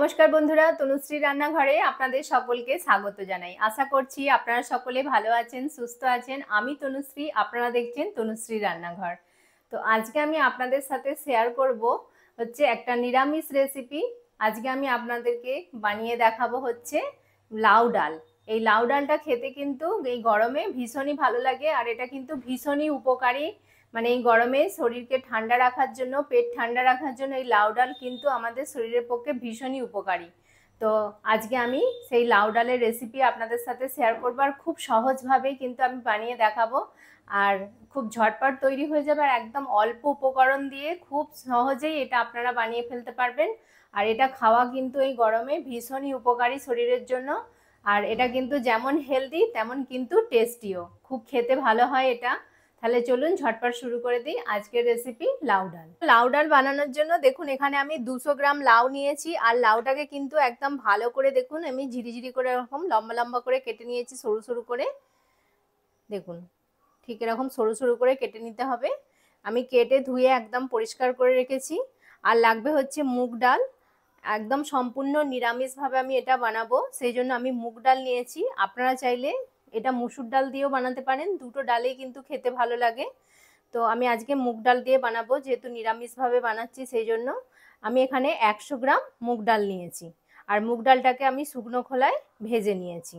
নমস্কার বন্ধুরা, তনুশ্রী রান্নাঘরে আপনাদের সকলকে স্বাগত জানাই। আশা করছি আপনারা সকলে ভালো আছেন, সুস্থ আছেন। আমি তনুশ্রী, আপনারা দেখছেন তনুশ্রী রান্নাঘর। তো আজকে আমি আপনাদের সাথে শেয়ার করব হচ্ছে একটা নিরামিষ রেসিপি। আজকে আমি আপনাদেরকে বানিয়ে দেখাবো হচ্ছে লাউ ডাল। এই লাউ ডালটা খেতে কিন্তু এই গরমে ভীষণই ভালো লাগে, আর এটা কিন্তু ভীষণই উপকারী। মানে এই গরমে শরীরকে ঠান্ডা রাখার জন্য, পেট ঠান্ডা রাখার জন্য এই লাউ ডাল কিন্তু আমাদের শরীরের পক্ষে ভীষণই উপকারী। তো আজকে আমি সেই লাউ ডালের রেসিপি আপনাদের সাথে শেয়ার করবো, আর খুব সহজভাবেই কিন্তু আমি বানিয়ে দেখাবো। আর খুব ঝটপট তৈরি হয়ে যাবে, আর একদম অল্প উপকরণ দিয়ে খুব সহজেই এটা আপনারা বানিয়ে ফেলতে পারবেন। আর এটা খাওয়া কিন্তু এই গরমে ভীষণই উপকারী শরীরের জন্য। আর এটা কিন্তু যেমন হেলদি তেমন কিন্তু টেস্টিও, খুব খেতে ভালো হয় এটা। তাহলে চলুন ঝটপট শুরু করে দিই আজকের রেসিপি লাউ ডাল। লাউ ডাল বানানোর জন্য দেখুন এখানে আমি 200 গ্রাম লাউ নিয়েছি। আর লাউটাকে কিন্তু একদম ভালো করে দেখুন আমি ঝিরিঝিরি করে এরকম লম্বা লম্বা করে কেটে নিয়েছি, সরু সরু করে। দেখুন ঠিক এরকম সরু সরু করে কেটে নিতে হবে। আমি কেটে ধুয়ে একদম পরিষ্কার করে রেখেছি। আর লাগবে হচ্ছে মুগ ডাল। একদম সম্পূর্ণ নিরামিষভাবে আমি এটা বানাবো, সেই জন্য আমি মুগ ডাল নিয়েছি। আপনারা চাইলে এটা মুসুর ডাল দিয়েও বানাতে পারেন, দুটো ডালেই কিন্তু খেতে ভালো লাগে। তো আমি আজকে মুগ ডাল দিয়ে বানাবো, যেহেতু নিরামিষভাবে বানাচ্ছি সেই জন্য। আমি এখানে 100 গ্রাম মুগ ডাল নিয়েছি। আর মুগ ডালটাকে আমি শুকনো খোলায় ভেজে নিয়েছি।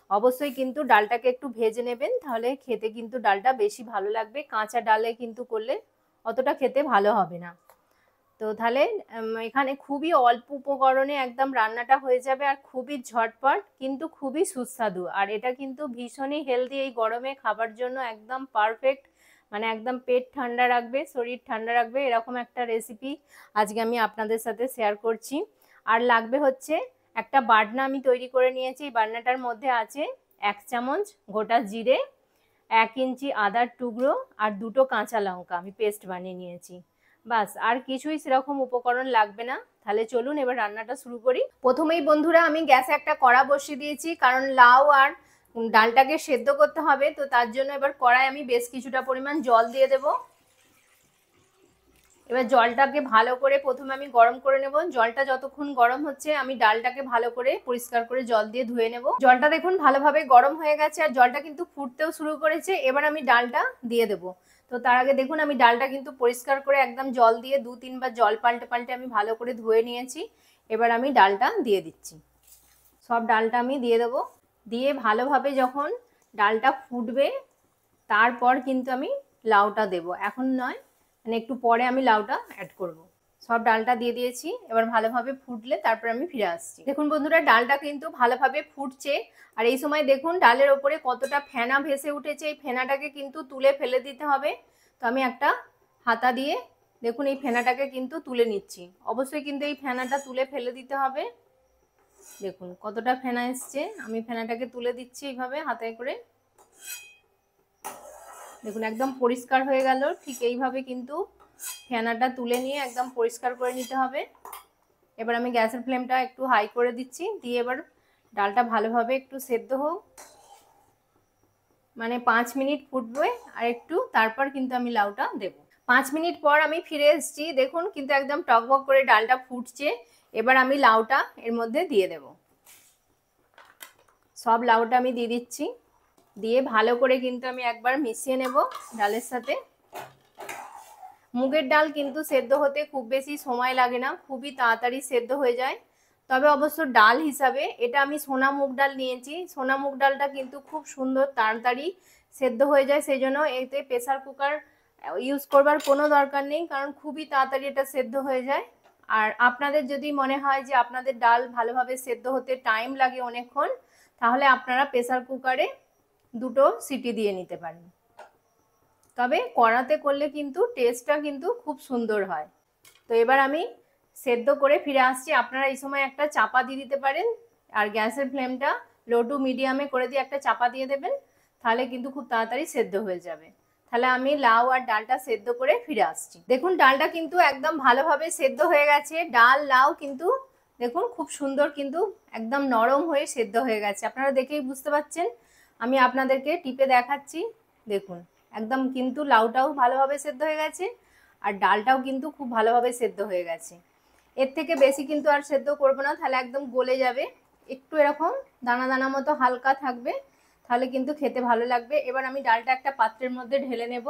অবশ্যই কিন্তু ডালটাকে একটু ভেজে নেবেন, তাহলে খেতে কিন্তু ডালটা বেশি ভালো লাগবে। কাঁচা ডালে কিন্তু করলে অতটা খেতে ভালো হবে না। তো তাহলে এখানে খুবই অল্প উপকরণে একদম রান্নাটা হয়ে যাবে, আর খুবই ঝটপট কিন্তু খুবই সুস্বাদু। আর এটা কিন্তু ভীষণই হেলদি, এই গরমে খাবার জন্য একদম পারফেক্ট। মানে একদম পেট ঠান্ডা রাখবে, শরীর ঠান্ডা রাখবে, এরকম একটা রেসিপি আজকে আমি আপনাদের সাথে শেয়ার করছি। আর লাগবে হচ্ছে একটা বাটনা আমি তৈরি করে নিয়েছি। এই বাটনাটার মধ্যে আছে 1 চামচ গোটা জিরে, 1 ইঞ্চি আদার টুকরো, আর 2টো কাঁচা লঙ্কা আমি পেস্ট বানিয়ে নিয়েছি। বাস, আর কিছুই সেরকম উপকরণ লাগবে না। তাহলে চলুন এবার রান্নাটা শুরু করি। প্রথমেই বন্ধুরা আমি গ্যাসে একটা কড়া বসিয়ে দিয়েছি, কারণ লাউ আর ডালটাকে সেদ্ধ করতে হবে। তো তার জন্য এবার কড়াই আমি বেশ কিছুটা পরিমাণ জল দিয়ে দেব। এবার জলটাকে ভালো করে প্রথমে আমি গরম করে নেব। জলটা যতক্ষণ গরম হচ্ছে আমি ডালটাকে ভালো করে পরিষ্কার করে জল দিয়ে ধুয়ে নেব। জলটা দেখুন ভালোভাবে গরম হয়ে গেছে, আর জলটা কিন্তু ফুটতেও শুরু করেছে। এবার আমি ডালটা দিয়ে দেব। তো তার আগে দেখুন আমি ডালটা কিন্তু পরিষ্কার করে একদম জল দিয়ে 2-3 বার জল পাল্টে পাল্টে আমি ভালো করে ধুয়ে নিয়েছি। এবার আমি ডালটা দিয়ে দিচ্ছি। সব ডালটা আমি দিয়ে দেবো। দিয়ে ভালোভাবে যখন ডালটা ফুটবে তারপর কিন্তু আমি লাউটা দেব, এখন নয়, মানে একটু পরে আমি লাউটা অ্যাড করব। সব ডালটা দিয়ে দিয়েছি। এবার ভালোভাবে ফুটলে তারপর আমি ফিরে আসছি। দেখুন বন্ধুরা ডালটা কিন্তু ভালোভাবে ফুটছে। আর এই সময় দেখুন ডালের ওপরে কতটা ফেনা ভেসে উঠেছে। এই ফেনাটাকে কিন্তু তুলে ফেলে দিতে হবে। তো আমি একটা হাতা দিয়ে দেখুন এই ফেনাটাকে কিন্তু তুলে নিচ্ছি। অবশ্যই কিন্তু এই ফেনাটা তুলে ফেলে দিতে হবে। দেখুন কতটা ফেনা এসছে, আমি ফেনাটাকে তুলে দিচ্ছি এইভাবে হাতায় করে। দেখুন একদম পরিষ্কার হয়ে গেল। ঠিক এইভাবে কিন্তু ফেনাটা তুলে নিয়ে একদম পরিষ্কার করে নিতে হবে। এবার আমি গ্যাসের ফ্লেমটা একটু হাই করে দিচ্ছি, দিয়ে এবার ডালটা ভালোভাবে একটু সেদ্ধ হোক, মানে 5 মিনিট ফুটবে আর একটু, তারপর কিন্তু আমি লাউটা দেব। 5 মিনিট পর আমি ফিরে এসেছি। দেখুন কিন্তু একদম টকবক করে ডালটা ফুটছে। এবার আমি লাউটা এর মধ্যে দিয়ে দেব। সব লাউটা আমি দিয়ে দিচ্ছি। দিয়ে ভালো করে কিন্তু আমি একবার মিশিয়ে নেব ডালের সাথে। মুগের ডাল কিন্তু সেদ্ধ হতে খুব বেশি সময় লাগে না, খুবই তাড়াতাড়ি সেদ্ধ হয়ে যায়। তবে অবশ্য ডাল হিসাবে এটা আমি সোনা মুগ ডাল নিয়েছি। সোনা মুগ ডালটা কিন্তু খুব সুন্দর তাড়াতাড়ি সেদ্ধ হয়ে যায়, সেই জন্য এতে প্রেসার কুকার ইউজ করবার কোনো দরকার নেই, কারণ খুবই তাড়াতাড়ি এটা সেদ্ধ হয়ে যায়। আর আপনাদের যদি মনে হয় যে আপনাদের ডাল ভালোভাবে সেদ্ধ হতে টাইম লাগে অনেকক্ষণ, তাহলে আপনারা প্রেসার কুকারে 2টো সিটি দিয়ে নিতে পারেন। তবে কড়াতে করলে কিন্তু টেস্টটা কিন্তু খুব সুন্দর হয়। তো এবার আমি সেদ্ধ করে ফিরে আসছি। আপনারা এই সময় একটা চাপা দিয়ে দিতে পারেন, আর গ্যাসের ফ্লেমটা লো টু মিডিয়ামে করে দিয়ে একটা চাপা দিয়ে দেবেন, তাহলে কিন্তু খুব তাড়াতাড়ি সেদ্ধ হয়ে যাবে। তাহলে আমি লাউ আর ডালটা সেদ্ধ করে ফিরে আসছি। দেখুন ডালটা কিন্তু একদম ভালোভাবে সেদ্ধ হয়ে গেছে। ডাল লাউ কিন্তু দেখুন খুব সুন্দর কিন্তু একদম নরম হয়ে সেদ্ধ হয়ে গেছে। আপনারা দেখেই বুঝতে পারছেন। আমি আপনাদেরকে টিপে দেখাচ্ছি। দেখুন একদম কিন্তু লাউটাও ভালোভাবে সেদ্ধ হয়ে গেছে আর ডালটাও কিন্তু খুব ভালোভাবে সেদ্ধ হয়ে গেছে। এর থেকে বেশি কিন্তু আর সেদ্ধ করব না, তাহলে একদম গলে যাবে। একটু এরকম দানা দানা মতো হালকা থাকবে, তাহলে কিন্তু খেতে ভালো লাগবে। এবার আমি ডালটা একটা পাত্রের মধ্যে ঢেলে নেব,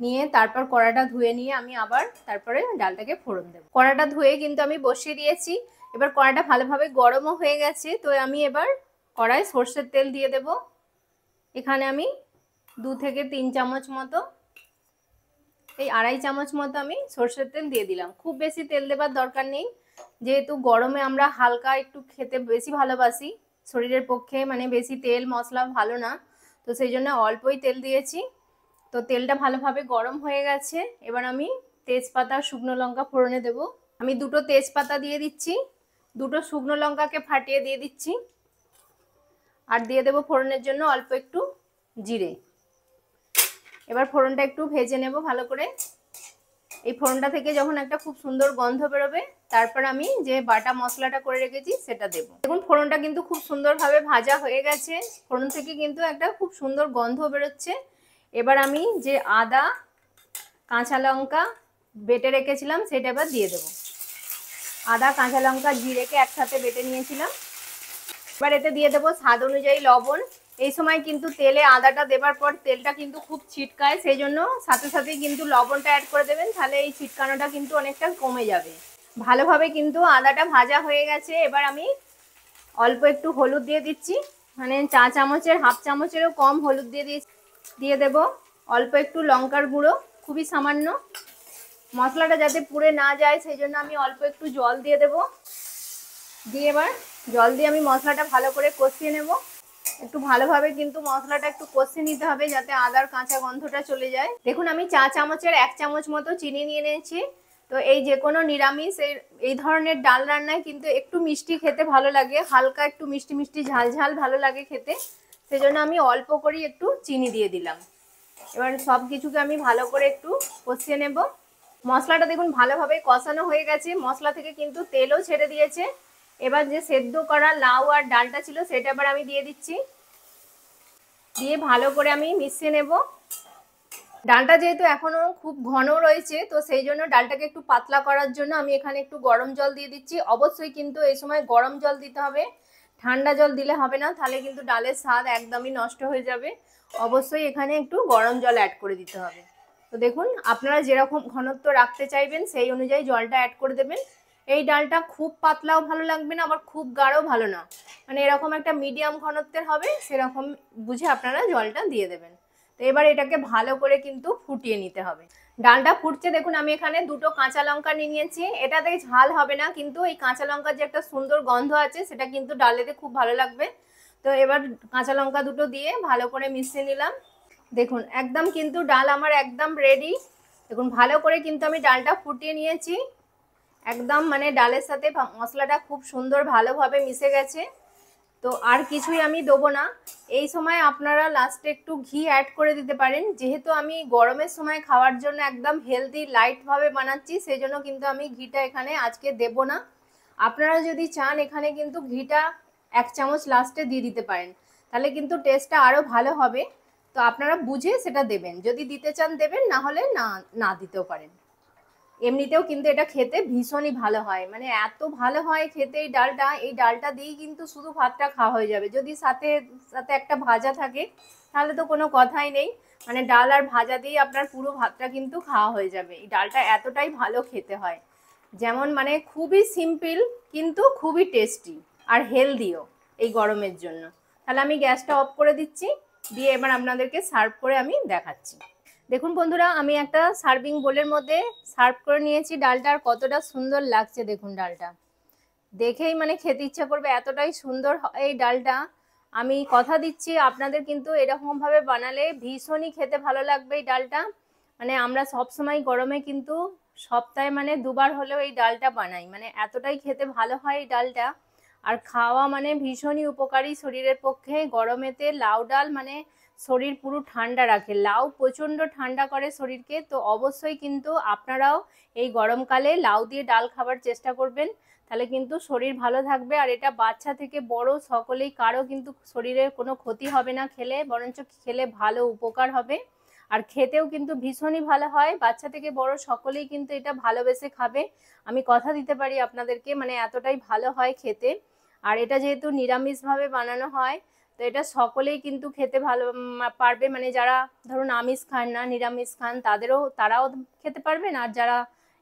নিয়ে তারপর কড়াটা ধুয়ে নিয়ে আমি আবার তারপরে ডালটাকে ফোড়ন দেব। কড়াটা ধুয়ে কিন্তু আমি বসিয়ে দিয়েছি। এবার কড়াটা ভালোভাবে গরমও হয়ে গেছে, তো আমি এবার কড়ায় সর্ষের তেল দিয়ে দেব। এখানে আমি 2 থেকে 3 চামচ মতো, এই 2.5 চামচ মতো আমি সর্ষের তেল দিয়ে দিলাম। খুব বেশি তেল দেবার দরকার নেই, যেহেতু গরমে আমরা হালকা একটু খেতে বেশি ভালোবাসি, শরীরের পক্ষে মানে বেশি তেল মশলা ভালো না, তো সেই জন্য অল্পই তেল দিয়েছি। তো তেলটা ভালোভাবে গরম হয়ে গেছে। এবার আমি তেজপাতা শুকনো লঙ্কা ফোড়নে দেব। আমি 2টো তেজপাতা দিয়ে দিচ্ছি, 2টো শুকনো লঙ্কাকে ফাটিয়ে দিয়ে দিচ্ছি, আর দিয়ে দেব ফোড়নের জন্য অল্প একটু জিরে। এবার ফোড়নটা একটু ভেজে নেব ভালো করে। এই ফোড়নটা থেকে যখন একটা খুব সুন্দর গন্ধ বেরোবে, তারপর আমি যে বাটা মশলাটা করে রেখেছি সেটা দেব। দেখুন ফোড়নটা কিন্তু খুব সুন্দরভাবে ভাজা হয়ে গেছে, ফোড়ন থেকে কিন্তু একটা খুব সুন্দর গন্ধ বেরোচ্ছে। এবার আমি যে আদা কাঁচা লঙ্কা বেটে রেখেছিলাম সেটা এবার দিয়ে দেব। আদা কাঁচা লঙ্কা জিরেকে একসাথে বেটে নিয়েছিলাম। এবার এতে দিয়ে দেবো স্বাদ অনুযায়ী লবণ। এই সময় কিন্তু তেলে আদাটা দেবার পর তেলটা কিন্তু খুব ছিটকায়, সেই জন্য সাথে সাথেই কিন্তু লবণটা অ্যাড করে দেবেন, তাহলে এই ছিটকানোটা কিন্তু অনেকটা কমে যাবে। ভালোভাবে কিন্তু আদাটা ভাজা হয়ে গেছে। এবার আমি অল্প একটু হলুদ দিয়ে দিচ্ছি, মানে চা চামচের হাফ চামচেরও কম হলুদ দিয়ে দিয়েছি। দিয়ে দেব অল্প একটু লঙ্কার গুঁড়ো, খুবই সামান্য। মশলাটা যাতে পুড়ে না যায় সেই জন্য আমি অল্প একটু জল দিয়ে দেব। দিয়ে এবার জল দিয়ে আমি মশলাটা ভালো করে কষিয়ে নেব। একটু ভালোভাবে কিন্তু মশলাটা একটু কষিয়ে নিতে হবে, যাতে আদার কাঁচা গন্ধটা চলে যায়। দেখুন আমি চা চামচের 1 চামচ মতো চিনি নিয়ে নিয়েছি। তো এই যে কোনো নিরামিষ এই ধরনের ডাল রান্নায় কিন্তু একটু মিষ্টি খেতে ভালো লাগে, হালকা একটু মিষ্টি মিষ্টি ঝাল ঝাল ভালো লাগে খেতে, সেজন্য আমি অল্প করেই একটু চিনি দিয়ে দিলাম। এবার সব কিছুকে আমি ভালো করে একটু কষিয়ে নেব। মশলাটা দেখুন ভালোভাবে কষানো হয়ে গেছে, মশলা থেকে কিন্তু তেলও ছেড়ে দিয়েছে। এবার যে সেদ্ধ করা লাউ আর ডালটা ছিল সেটা এবার আমি দিয়ে দিচ্ছি, দিয়ে ভালো করে আমি মিশিয়ে নেব। ডালটা যেহেতু এখনো খুব ঘন রয়েছে, তো সেই জন্য ডালটাকে একটু পাতলা করার জন্য আমি এখানে একটু গরম জল দিয়ে দিচ্ছি। অবশ্যই কিন্তু এই সময় গরম জল দিতে হবে, ঠান্ডা জল দিলে হবে না, তাহলে কিন্তু ডালের স্বাদ একদমই নষ্ট হয়ে যাবে। অবশ্যই এখানে একটু গরম জল অ্যাড করে দিতে হবে। তো দেখুন আপনারা যেরকম ঘনত্ব রাখতে চাইবেন সেই অনুযায়ী জলটা অ্যাড করে দেবেন। এই ডালটা খুব পাতলাও ভালো লাগবে না, আবার খুব গাঢ় ভালো না, মানে এরকম একটা মিডিয়াম ঘনত্বের হবে, সেরকম বুঝে আপনারা জলটা দিয়ে দেবেন। তো এবার এটাকে ভালো করে কিন্তু ফুটিয়ে নিতে হবে। ডালটা ফুটছে, দেখুন আমি এখানে 2টো কাঁচা লঙ্কা নিয়ে নিয়েছি। এটাতে ঝাল হবে না, কিন্তু এই কাঁচা লঙ্কার যে একটা সুন্দর গন্ধ আছে সেটা কিন্তু ডালেতে খুব ভালো লাগবে। তো এবার কাঁচা লঙ্কা 2টো দিয়ে ভালো করে মিশিয়ে নিলাম। দেখুন একদম কিন্তু ডাল আমার একদম রেডি। দেখুন ভালো করে কিন্তু আমি ডালটা ফুটিয়ে নিয়েছি, একদম মানে ডালের সাথে মশলাটা খুব সুন্দর ভালোভাবে মিশে গেছে। তো আর কিছুই আমি দেবো না। এই সময় আপনারা লাস্টে একটু ঘি অ্যাড করে দিতে পারেন, যেহেতু আমি গরমের সময় খাওয়ার জন্য একদম হেলদি লাইটভাবে বানাচ্ছি, সেই জন্য কিন্তু আমি ঘিটা এখানে আজকে দেব না। আপনারা যদি চান এখানে কিন্তু ঘিটা 1 চামচ লাস্টে দিয়ে দিতে পারেন, তাহলে কিন্তু টেস্টটা আরও ভালো হবে। তো আপনারা বুঝে সেটা দেবেন, যদি দিতে চান দেবেন, না হলে না দিতেও পারেন। এমনিতেও কিন্তু এটা খেতে ভীষণই ভালো হয়, মানে এত ভালো হয় খেতে এই ডালটা দিয়েই কিন্তু শুধু ভাতটা খাওয়া হয়ে যাবে। যদি সাথে সাথে একটা ভাজা থাকে তাহলে তো কোনো কথাই নেই, মানে ডাল আর ভাজা দিয়ে আপনার পুরো ভাতটা কিন্তু খাওয়া হয়ে যাবে। এই ডালটা এতটাই ভালো খেতে হয়, যেমন মানে খুবই সিম্পল কিন্তু খুবই টেস্টি আর হেলদিও এই গরমের জন্য। তাহলে আমি গ্যাসটা অফ করে দিচ্ছি, দিয়ে এবার আপনাদেরকে সার্ভ করে আমি দেখাচ্ছি। দেখুন বন্ধুরা আমি একটা সার্ভিং বোলের মধ্যে সার্ভ করে নিয়েছি ডালটা, আর কতটা সুন্দর লাগছে দেখুন। ডালটা দেখেই মানে খেতে ইচ্ছা করবে, এতটাই সুন্দর হয় এই ডালটা। আমি কথা দিচ্ছি আপনাদের কিন্তু এরকম ভাবে বানালে ভীষণই খেতে ভালো লাগবে এই ডালটা। মানে আমরা সব সময় গরমে কিন্তু সপ্তাহে মানে 2বার হলেও এই ডালটা বানাই, মানে এতটাই খেতে ভালো হয় এই ডালটা। আর খাওয়া মানে ভীষণই উপকারী শরীরের পক্ষে। গরমেতে লাউ ডাল মানে শরীর পুরো ঠান্ডা রাখে, লাউ প্রচণ্ড ঠান্ডা করে শরীরকে। তো অবশ্যই কিন্তু আপনারাও এই গরমকালে লাউ দিয়ে ডাল খাবার চেষ্টা করবেন, তাহলে কিন্তু শরীর ভালো থাকবে। আর এটা বাচ্চা থেকে বড় সকলেই, কারো কিন্তু শরীরের কোনো ক্ষতি হবে না খেলে, বরঞ্চ খেলে ভালো উপকার হবে। আর খেতেও কিন্তু ভীষণই ভালো হয়, বাচ্চা থেকে বড় সকলেই কিন্তু এটা ভালোবেসে খাবে। আমি কথা দিতে পারি আপনাদেরকে, মানে এতটাই ভালো হয় খেতে। আর এটা যেহেতু নিরামিষভাবে বানানো হয়, তো এটা সকলেই কিন্তু খেতে ভালো পারবে, মানে যারা ধরুন আমিষ খান না, নিরামিষ খান, তারাও খেতে পারবেন। আর যারা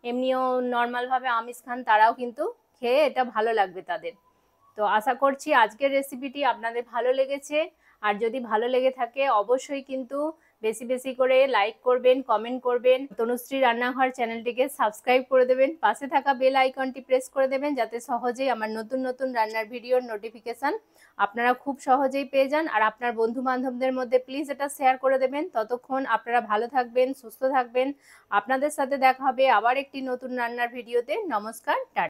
এমনিও নর্মালভাবে আমিষ খান তারাও কিন্তু খেয়ে এটা ভালো লাগবে তাদের। তো আশা করছি আজকের রেসিপিটি আপনাদের ভালো লেগেছে। আর যদি ভালো লেগে থাকে অবশ্যই কিন্তু বেশি বেশি করে লাইক করবেন, কমেন্ট করবেন, তনুশ্রী রান্নাঘর চ্যানেলটিকে সাবস্ক্রাইব করে দেবেন, পাশে থাকা বেল আইকনটি প্রেস করে দেবেন, যাতে সহজেই আমার নতুন নতুন রান্নার ভিডিওর নোটিফিকেশন আপনারা খুব সহজেই পেয়ে যান। আর আপনার বন্ধু বান্ধবদের মধ্যে প্লিজ এটা শেয়ার করে দেবেন। ততক্ষণ আপনারা ভালো থাকবেন, সুস্থ থাকবেন। আপনাদের সাথে দেখা হবে আবার একটি নতুন রান্নার ভিডিওতে। নমস্কার, টাটা।